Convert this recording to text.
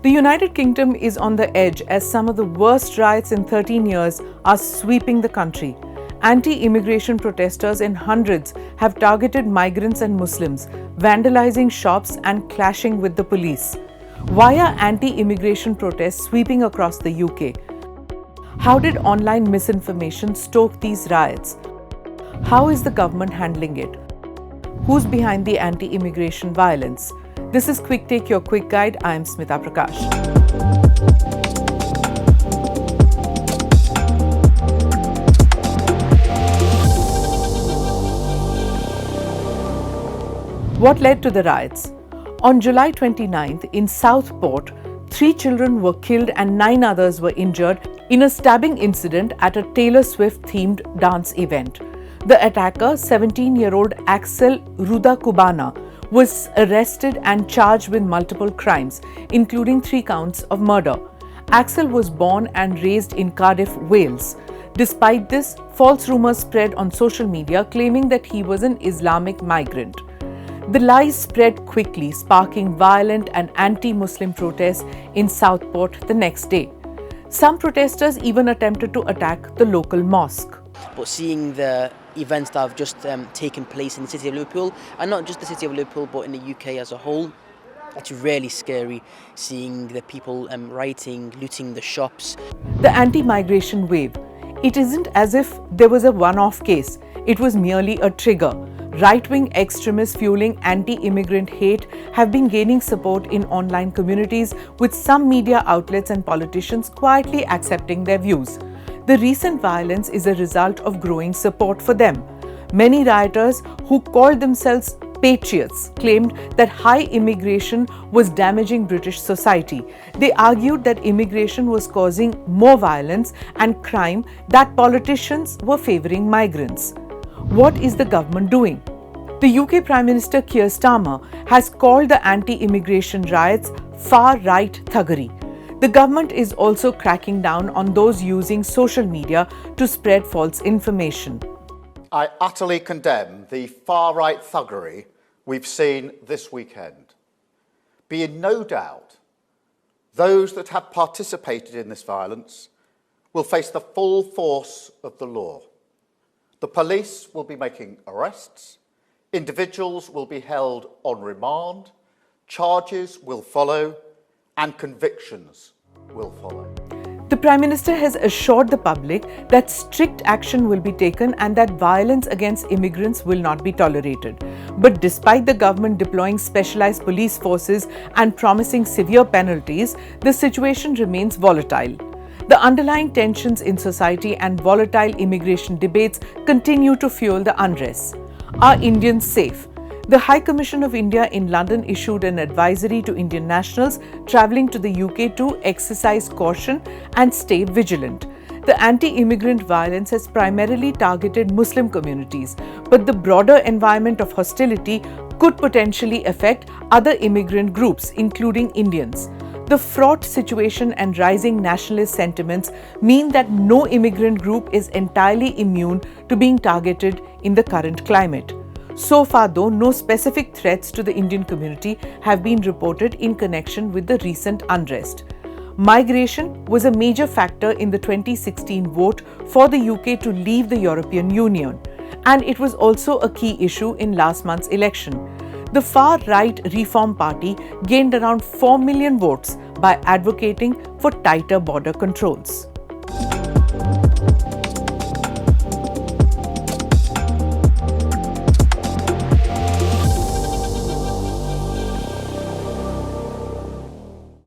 The United Kingdom is on the edge as some of the worst riots in 13 years are sweeping the country. Anti-immigration protesters in hundreds have targeted migrants and Muslims, vandalizing shops and clashing with the police. Why are anti-immigration protests sweeping across the UK? How did online misinformation stoke these riots? How is the government handling it? Who's behind the anti-immigration violence? This is Quick Take, your quick guide. I am Smita Prakash. What led to the riots? On July 29th, in Southport, 3 children were killed and 9 others were injured in a stabbing incident at a Taylor Swift-themed dance event. The attacker, 17-year-old Axel Rudakubana, was arrested and charged with multiple crimes, including 3 counts of murder. Axel was born and raised in Cardiff, Wales. Despite this, false rumors spread on social media claiming that he was an Islamic migrant. The lies spread quickly, sparking violent and anti-Muslim protests in Southport the next day. Some protesters even attempted to attack the local mosque. But seeing the events that have just taken place in the city of Liverpool, and not just the city of Liverpool but in the UK as a whole, it's really scary seeing the people rioting, looting the shops. The anti-migration wave. It isn't as if there was a one-off case. It was merely a trigger. Right-wing extremists fueling anti-immigrant hate have been gaining support in online communities, with some media outlets and politicians quietly accepting their views. The recent violence is a result of growing support for them. Many rioters who called themselves patriots claimed that high immigration was damaging British society. They argued that immigration was causing more violence and crime, that politicians were favouring migrants. What is the government doing? The UK Prime Minister Keir Starmer has called the anti-immigration riots far-right thuggery. The government is also cracking down on those using social media to spread false information. I utterly condemn the far-right thuggery we've seen this weekend. Be in no doubt, those that have participated in this violence will face the full force of the law. The police will be making arrests, individuals will be held on remand, charges will follow, and convictions will follow. The Prime Minister has assured the public that strict action will be taken and that violence against immigrants will not be tolerated. But despite the government deploying specialized police forces and promising severe penalties, the situation remains volatile. The underlying tensions in society and volatile immigration debates continue to fuel the unrest. Are Indians safe? The High Commission of India in London issued an advisory to Indian nationals travelling to the UK to exercise caution and stay vigilant. The anti-immigrant violence has primarily targeted Muslim communities, but the broader environment of hostility could potentially affect other immigrant groups, including Indians. The fraught situation and rising nationalist sentiments mean that no immigrant group is entirely immune to being targeted in the current climate. So far, though, no specific threats to the Indian community have been reported in connection with the recent unrest. Migration was a major factor in the 2016 vote for the UK to leave the European Union, and it was also a key issue in last month's election. The far-right Reform Party gained around 4 million votes by advocating for tighter border controls.